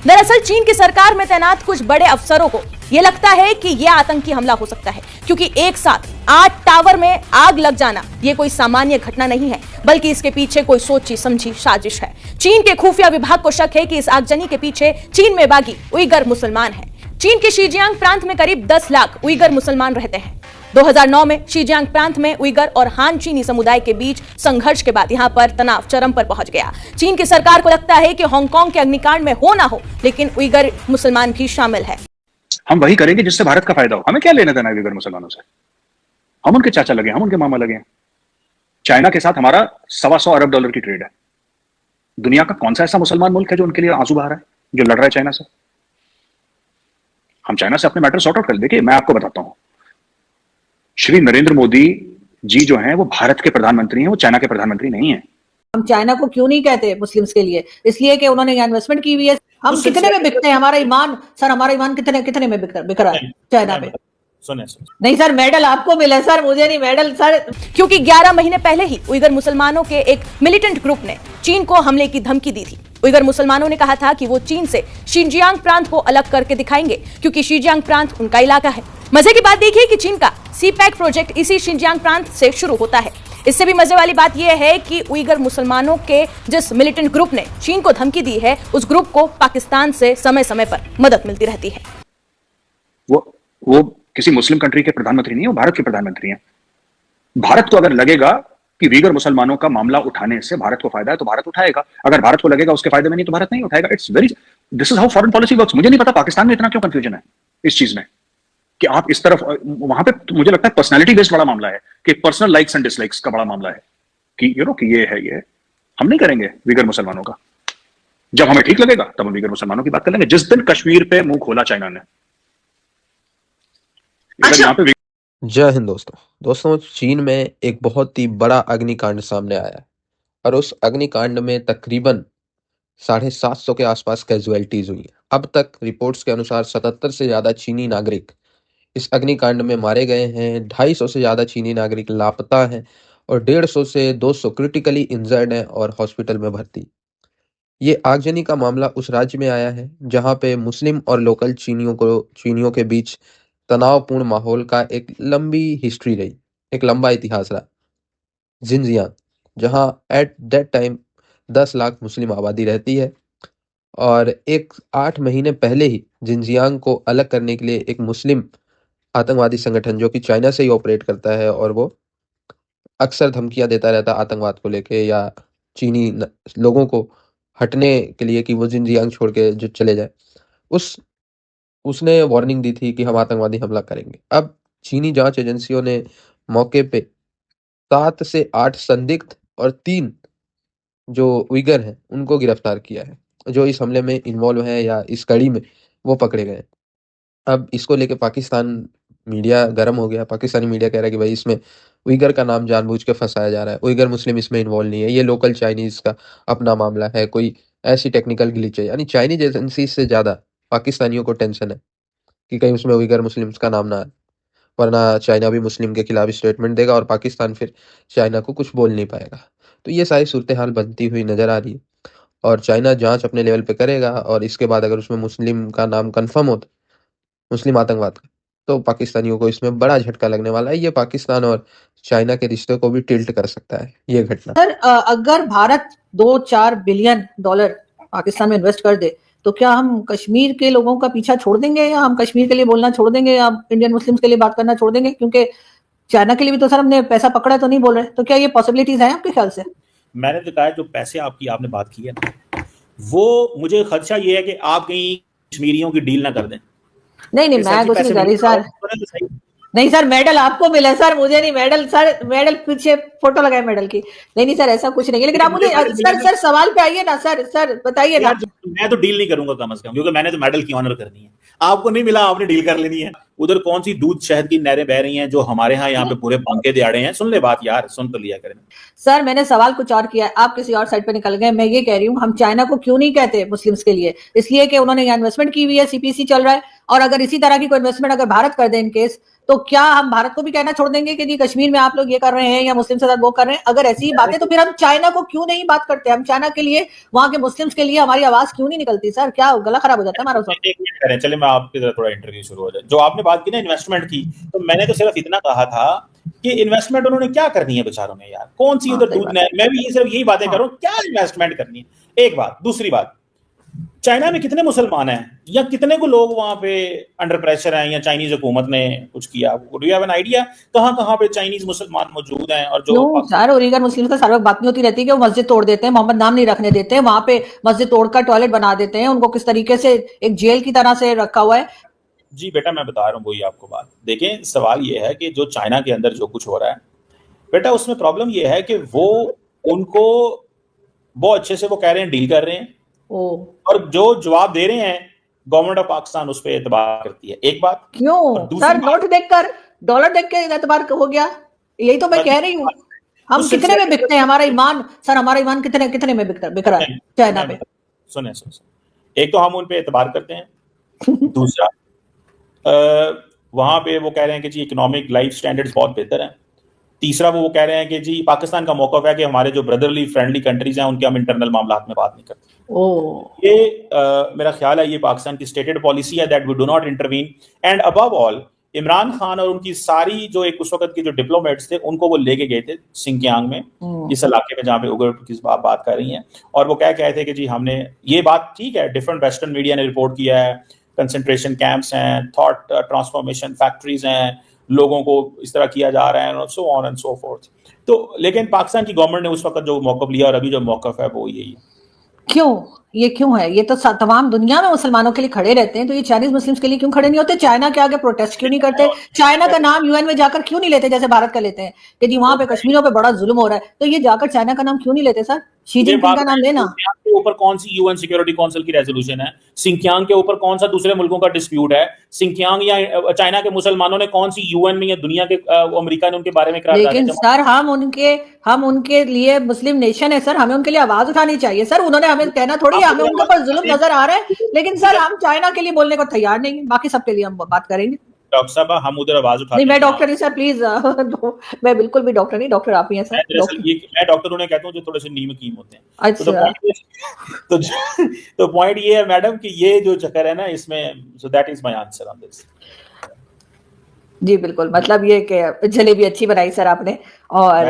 दरअसल चीन की सरकार में तैनात कुछ बड़े अफसरों को यह लगता है कि यह आतंकी हमला हो सकता है, क्योंकि एक साथ 8 टावर में आग लग जाना यह कोई सामान्य घटना नहीं है, बल्कि इसके पीछे कोई सोची समझी साजिश है। चीन के खुफिया विभाग को शक है कि इस आगजनी के पीछे चीन में बागी उइगर मुसलमान हैं। चीन के शीजियांग प्रांत में करीब 10 लाख उइगर मुसलमान रहते हैं। 2009 में शीजियांग प्रांत में उइगर और हान चीनी समुदाय के बीच संघर्ष के बाद यहां पर तनाव चरम पर पहुंच गया। चीन की सरकार को लगता है कि हांगकांग के अग्निकांड में हो ना हो, लेकिन उइगर मुसलमान भी शामिल है। हम वही करेंगे जिससे भारत का फायदा हो। हमें क्या लेना देना है उइगर मुसलमानों से? हम उनके चाचा लगे, हम उनके मामा लगे। चाइना के साथ हमारा $125 अरब की ट्रेड है। दुनिया का कौन सा ऐसा मुसलमान मुल्क है जो उनके लिए आंसू बहा रहा है, जो लड़ रहा है चाइना से? हम चाइना से अपने मैटर सॉर्ट आउट कर। देखिए, मैं आपको बताता हूं, श्री नरेंद्र मोदी जी जो हैं वो भारत के प्रधानमंत्री हैं, वो चाइना के प्रधानमंत्री नहीं है। हम चाइना को क्यों नहीं कहते मुस्लिम्स के लिए? इसलिए कि उन्होंने यहाँ इन्वेस्टमेंट की हुई है। हम कितने में बिकते हैं? हमारा ईमान सर, हमारा ईमान कितने में बिक रहा है चाइना में? सुने नहीं सर, मेडल आपको मिले सर, मुझे नहीं मेडल सर। क्योंकि 11 महीने पहले ही उइगर मुसलमानों के एक मिलिटेंट ग्रुप ने चीन को हमले की धमकी दी थी। उइगर मुसलमानों ने कहा था कि वो चीन से शिनजियांग प्रांत को अलग करके दिखाएंगे, क्योंकि शिनजियांग प्रांत उनका इलाका है। मजे की बात देखिए कि चीन का सीपैक प्रोजेक्ट इसी शिनजियांग प्रांत से शुरू होता है। इससे भी मजे वाली बात यह है कि उइगर मुसलमानों के जिस मिलिटेंट ग्रुप ने चीन को धमकी दी है, उस ग्रुप को पाकिस्तान से समय समय पर मदद मिलती रहती है। वो किसी मुस्लिम कंट्री के प्रधानमंत्री नहीं है, वो भारत के प्रधानमंत्री हैं। भारत को अगर लगेगा कि उइगर मुसलमानों का मामला उठाने से भारत को फायदा है तो भारत उठाएगा। अगर भारत को लगेगा उसके फायदे में नहीं तो भारत नहीं उठाएगा। This is how foreign policy works. मुझे नहीं पता पाकिस्तान में इतना क्यों कंफ्यूजन है इस चीज में कि आप इस तरफ, वहां पे मुझे लगता है पर्सनैलिटी बेस्ड बड़ा मामला है, कि पर्सनल लाइक्स एंड डिसलाइक्स का बड़ा मामला है कि कि ये है। हम नहीं करेंगे उइगर मुसलमानों का। जब हमें ठीक लगेगा तब हम उइगर मुसलमानों की बात कर लेंगे। जिस दिन कश्मीर पे मुंह खोला चाइना ने, यहाँ पे जय हिंद दोस्तों, चीन में एक बहुत ही बड़ा अग्निकांड सामने आया है और उस अग्निकांड में तकरीबन 750 के आसपास कैजुअलिटीज हुई हैं। अब तक रिपोर्ट्स के अनुसार 77 से ज्यादा चीनी नागरिक इस अग्निकांड में मारे गए हैं। 250 से ज्यादा चीनी नागरिक लापता हैं और 150 से 200 क्रिटिकली इंजर्ड हैं और हॉस्पिटल में भर्ती। ये आगजनी का मामला उस राज्य में आया है जहां पे मुस्लिम और लोकल चीनियों के बीच तनावपूर्ण माहौल का एक लंबी हिस्ट्री रही, एक लंबा इतिहास रहा। जिनजियांग, जहां एट दैट टाइम 10 लाख मुस्लिम आबादी रहती है और 8 महीने पहले ही जिनजियांग को अलग करने के लिए एक मुस्लिम आतंकवादी संगठन जो कि चाइना से ही ऑपरेट करता है और वो अक्सर धमकियां देता रहता है आतंकवाद को लेके या चीनी लोगों को हटने के लिए कि वो जिनजियांग छोड़ के जो चले जाए, उसने वार्निंग दी थी कि हम आतंकवादी हमला करेंगे। अब चीनी जांच एजेंसियों ने मौके पे 7 से 8 संदिग्ध और 3 जो उइगर हैं उनको गिरफ्तार किया है, जो इस हमले में इन्वॉल्व हैं या इस कड़ी में वो पकड़े गए। अब इसको लेके पाकिस्तान मीडिया गर्म हो गया। पाकिस्तानी मीडिया कह रहा है कि भाई इसमें उइगर का नाम जानबूझ के फंसाया जा रहा है, उइगर मुस्लिम इसमें इन्वॉल्व नहीं है, ये लोकल चाइनीज का अपना मामला है, कोई ऐसी टेक्निकल ग्लिच है। यानी चाइनीज एजेंसी से ज्यादा पाकिस्तानियों को टेंशन है कि कहीं उसमें उइगर मुस्लिम्स का नाम ना आए, वरना चाइना भी मुस्लिम के खिलाफ स्टेटमेंट देगा और पाकिस्तान फिर चाइना को कुछ बोल नहीं पाएगा। तो ये सारी सूरत हाल बनती हुई नजर आ रही है और चाइना जांच अपने लेवल पे करेगा और इसके बाद अगर उसमें मुस्लिम का नाम कंफर्म होता, मुस्लिम आतंकवाद का, तो पाकिस्तानियों को इसमें बड़ा झटका लगने वाला है। ये पाकिस्तान और चाइना के रिश्ते को भी टिल्ट कर सकता है ये घटना। सर, अगर भारत $2-4 बिलियन पाकिस्तान में इन्वेस्ट कर दे तो क्या हम कश्मीर के लोगों का पीछा छोड़ देंगे, या हम कश्मीर के लिए बोलना छोड़ देंगे, या इंडियन मुस्लिम्स के लिए बात करना छोड़ देंगे? क्योंकि चाइना के लिए भी तो सर हमने पैसा पकड़ा, तो नहीं बोल रहे। तो क्या ये पॉसिबिलिटीज हैं आपके ख्याल से? मैंने तो कहा जो पैसे आपने बात की है ना, वो मुझे खदशा ये है कि आप कहीं कश्मीरियों की डील ना कर दें। नहीं, मैं कुछ नहीं कर रही सर। नहीं सर, मेडल आपको मिला सर, मुझे नहीं मेडल सर। मेडल पीछे फोटो लगाए मेडल की। नहीं सर, ऐसा कुछ नहीं है। लेकिन आप मुझे सर सवाल पे आइए ना सर बताइए ना। मैं तो डील नहीं करूंगा कम से कम, क्योंकि मैंने तो मेडल की ऑनर करनी है। आपको नहीं मिला, आपने डील कर लेनी है। उधर कौन सी दूध शहद की नहरें बह रही हैं जो हमारे यहाँ पे पूरे बांके दिहाड़े हैं। सुन ले बात यार, सुन तो लिया करें। सर, मैंने सवाल कुछ और किया है, आप किसी और साइड पे निकल गए। मैं ये कह रही हूँ, हम चाइना को क्यों नहीं कहते मुस्लिम्स के लिए? इसलिए कि उन्होंने यहाँ इन्वेस्टमेंट की हुई है, सीपीसी चल रहा है। और अगर इसी तरह की कोई इन्वेस्टमेंट अगर भारत कर दे इन केस, तो क्या हम भारत को भी कहना छोड़ देंगे कि जी कश्मीर में आप लोग ये कर रहे हैं या मुस्लिम से वो कर रहे हैं? अगर ऐसी ही बातें, तो फिर हम चाइना को क्यों नहीं बात करते? हम चाइना के लिए, वहां के मुस्लिम्स के लिए हमारी आवाज क्यों नहीं निकलती? सर क्या गला खराब हो जाता है हमारा उस वक्त? एक मिनट करें, चले मैं आपकी तरह थोड़ा इंटरव्यू शुरू हो जाए। जो आपने बात की ना इन्वेस्टमेंट की, तो मैंने तो सिर्फ इतना कहा था कि इन्वेस्टमेंट उन्होंने क्या करनी है बेचारों ने यार, कौन सी उधर सही दूध बात ने, मैं भी ये सिर्फ यही बातें करूं, क्या इन्वेस्टमेंट करनी है। एक बात, दूसरी बात, चाइना में कितने मुसलमान हैं या कितने को लोग वहां पे अंडर प्रेशर हैं या चाइनीज हुकूमत ने कुछ किया? Do you have an idea कहां कहां पे चाइनीज मुसलमान मौजूद हैं? और जो क्यों सर, उरीगर मुस्लिम का सारा बात नहीं होती रहती कि वो मस्जिद तोड़ देते हैं, मोहम्मद नाम नहीं रखने देते हैं, वहां पे मस्जिद तोड़कर टॉयलेट बना देते हैं, उनको किस तरीके से एक जेल की तरह से रखा हुआ है। जी बेटा, मैं बता रहा हूँ वही आपको बात। देखें, सवाल ये है कि जो चाइना के अंदर जो कुछ हो रहा है बेटा, उसमें प्रॉब्लम ये है कि वो उनको बहुत अच्छे से वो कह रहे हैं डील कर रहे हैं, और जो जवाब दे रहे हैं गवर्नमेंट ऑफ पाकिस्तान उस पर एतबार करती है। एक बात। क्यों सर, नोट देखकर, डॉलर देख के एतबार हो गया? यही तो मैं कह रही हूँ। हम कितने में बिकते हैं? हमारा ईमान सर, हमारा ईमान कितने कितने में बिक रहा है चाइना में? सुने, एक तो हम उन पे एतबार करते हैं, दूसरा वहां पे वो कह रहे हैं कि जी इकोनॉमिक लाइफ स्टैंडर्ड्स बहुत बेहतर हैं, तीसरा वो कह रहे हैं कि जी पाकिस्तान का मौक़िफ़ है कि हमारे जो ब्रदरली फ्रेंडली कंट्रीज हैं उनके हम इंटरनल मामलात में बात नहीं करते। ये मेरा ख्याल है ये पाकिस्तान की स्टेटेड पॉलिसी है that we do not intervene. And above all Imran Khan और उनकी सारी जो एक उस वक्त के जो डिप्लोमेट्स थे उनको वो लेके गए थे सिंकियांग में, इस इलाके में जहाँ पे उगर की बात कर रही हैं, और वो क्या कहे थे कि जी हमने ये बात, ठीक है डिफरेंट वेस्टर्न मीडिया ने रिपोर्ट किया है, कंसंट्रेशन कैंप्स हैं, थॉट ट्रांसफॉर्मेशन फैक्ट्रीज हैं, लोगों को इस तरह किया जा रहा है, so on and so fourth. तो लेकिन पाकिस्तान की गवर्नमेंट ने उस वक्त जो मौक़िफ़ लिया और अभी जो मौक़िफ़ है वो यही है। क्यों? ये क्यों है? ये तो तमाम दुनिया में मुसलमानों के लिए खड़े रहते हैं, तो ये चाइनीज मुस्लिम्स के लिए क्यों खड़े नहीं होते? चाइना के आगे प्रोटेस्ट क्यों नहीं करते? चाइना का नाम यूएन में जाकर क्यों नहीं लेते जैसे भारत का लेते हैं कि जी वहां पे कश्मीरों पे बड़ा जुल्म हो रहा है? तो ये जाकर चाइना का नाम क्यों नहीं लेते सर? शी जिनपिंग का नाम लेना। सिंकियांग के ऊपर कौन सी यूएन सिक्योरिटी काउंसिल की रेजोल्यूशन है? सिंकियांग के ऊपर कौन सा दूसरे मुल्कों का डिस्प्यूट है? सिंकियांग या चाइना के मुसलमानों ने कौन सी यूएन में या दुनिया के अमेरिका ने उनके बारे में करार? लेकिन सर हम उनके लिए मुस्लिम नेशन है सर, हमें उनके लिए आवाज उठानी चाहिए सर। उन्होंने हमें कहना थोड़ी, हमें उनके ऊपर जुल्म नजर आ रहा है, लेकिन सर हम चाइना के लिए बोलने को तैयार नहीं, बाकी सबके लिए हम बात करेंगे। डॉक्टर साहब हम उधर आवाज उठाते नहीं, मैं डॉक्टर नहीं सर, प्लीज मैं बिल्कुल भी डॉक्टर नहीं, डॉक्टर आप ही हैं सर। मैं डॉक्टर उन्हें कहता हूँ जो थोड़े से नीम कीम होते हैं। अच्छा। तो पॉइंट ये है मैडम कि ये जो चक्कर है ना इसमें, so that is my answer on this. जी बिल्कुल, मतलब ये कि जलेबी अच्छी बनाई सर आपने, और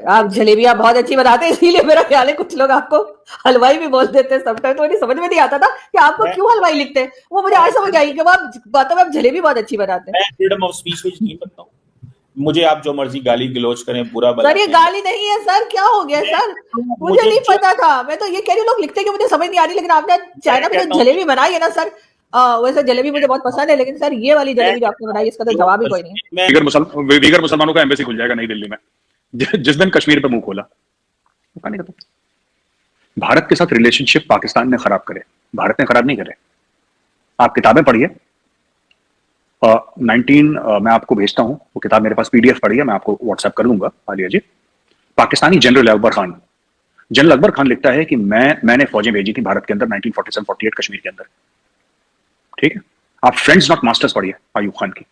आप जलेबियां बहुत अच्छी बनाते हैं, इसीलिए मेरा ख्याल है कुछ लोग आपको हलवाई भी बोल देते हैं समटाइम। तो मुझे समझ में नहीं आता था कि आपको क्यों हलवाई लिखते हैं, वो मुझे आज समझ आई कि आप बातों में आप जलेबी बहुत अच्छी बनाते हैं। मैं फ्रीडम ऑफ स्पीच नहीं करता हूँ, मुझे आप जो मर्जी गाली गलौज करें, बुरा भला। सर ये गाली नहीं है सर, क्या हो गया सर? मुझे नहीं पता था, मैं तो ये कह रही लोग लिखते हैं कि मुझे समझ नहीं आ रही, लेकिन आपने चाइना में जो जलेबी बनाई है ना सर, वैसे जलेबी मुझे बहुत पसंद है, लेकिन सर ये वाली जलेबी जो आपने बनाई इसका तो जवाब ही कोई नहीं है। वीगर मुसलमानों का एम्बेसी खुल जाएगा नई दिल्ली में जिस दिन कश्मीर पे मुंह खोला। भारत के साथ रिलेशनशिप पाकिस्तान ने खराब करे, भारत ने खराब नहीं करे। आप किताबें पढ़िए, 19 मैं आपको भेजता हूं, वो किताब मेरे पास PDF पड़ी है, मैं आपको व्हाट्सएप कर दूंगा आलिया जी। पाकिस्तानी जनरल अकबर खान लिखता है कि मैंने फौजें भेजी थी भारत के अंदर 1947-48 कश्मीर के अंदर, ठीक है। आप फ्रेंड्स नॉट मास्टर्स पढ़िए अयूब खान की,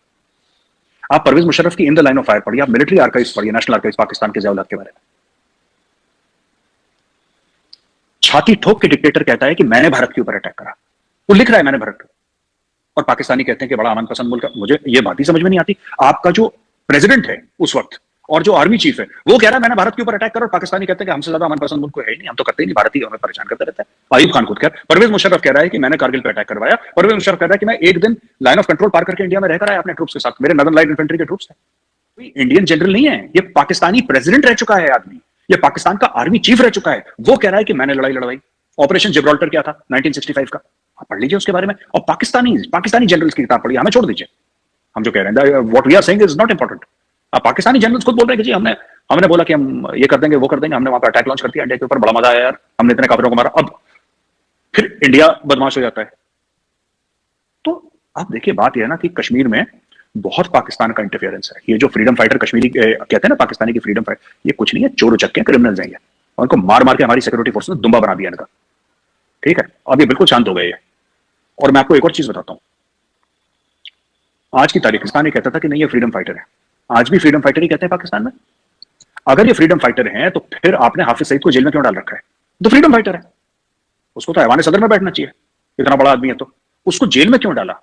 आप परवेज मुशर्रफ की in the line of fire पढ़िए, आप मिलिट्री आर्काइव्स पढ़िए, नेशनल आर्काइव्स पाकिस्तान के ज़िया-उल-हक के बारे में। छाती ठोक के डिक्टेटर कहता है कि मैंने भारत के ऊपर अटैक करा, वो लिख रहा है मैंने भारत को, और पाकिस्तानी कहते हैं कि बड़ा अमन पसंद मुल्क है। मुझे ये बात ही समझ में नहीं आती। आपका जो प्रेसिडेंट है उस वक्त और जो आर्मी चीफ है वो कह रहा है मैंने भारत के ऊपर अटैक करा, और पाकिस्तानी कहते हैं कि हमसे ज्यादा अमन पसंद मुल्क है ही नहीं, हम तो करते ही नहीं, भारत ही हमें परेशान करते रहता है। अयूब खान खुद कह, परवेज मुशर्रफ कह रहा है कि मैंने कारगिल पे अटैक करवाया, परवेज मुशर्रफ कह रहा है कि मैं एक दिन लाइन ऑफ कंट्रोल पार करके इंडिया में रहकर आया अपने ट्रूप्स के साथ, मेरे नदर्न लाइट इन्फेंट्री के ट्रूप्स थे। कोई इंडियन जनरल नहीं है, ये पाकिस्तानी प्रेसिडेंट रह चुका है आदमी, ये पाकिस्तान का आर्मी चीफ रह चुका है, वो कह रहा है कि मैंने लड़ाई लड़वाई। ऑपरेशन जिब्राल्टर क्या था 1965 का, आप पढ़ लीजिए उसके बारे में, और पाकिस्तानी जनरल्स की किताब पढ़िए, हमें छोड़ दीजिए। हम जो कह रहे हैं what we are saying is not important. अब पाकिस्तानी जनरल्स खुद बोल रहे हैं कि जी हमने बोला कि हम ये कर देंगे वो कर देंगे, हमने वहां पर अटैक लॉन्च कर दिया इंडिया के ऊपर, बड़ा मजा आया यार, हमने इतने काफिरों को मारा। अब फिर इंडिया बदमाश हो जाता है। तो आप देखिए बात यह है ना कि कश्मीर में बहुत पाकिस्तान का इंटरफेरेंस है। ये जो फ्रीडम फाइटर कश्मीरी कहते हैं ना पाकिस्तानी की फ्रीडम फाइटर, ये कुछ नहीं है, चोर उचक्के क्रिमिनल्स हैं ये, और उनको मार मार के हमारी सिक्योरिटी फोर्स ने दुम्बा बना दिया इनका, ठीक है। अब ये बिल्कुल शांत हो गए हैं। और मैं आपको एक और चीज बताता हूं, आज की तारीख पाकिस्तान ये कहता था कि नहीं ये फ्रीडम फाइटर है, आज भी फ्रीडम फाइटर ही कहते हैं पाकिस्तान में। अगर ये फ्रीडम फाइटर हैं तो फिर आपने हाफिज सईद को जेल में क्यों डाल रखा है? तो फ्रीडम फाइटर है, उसको तो ऐवान सदर में बैठना चाहिए, इतना बड़ा आदमी है तो उसको जेल में क्यों डाला?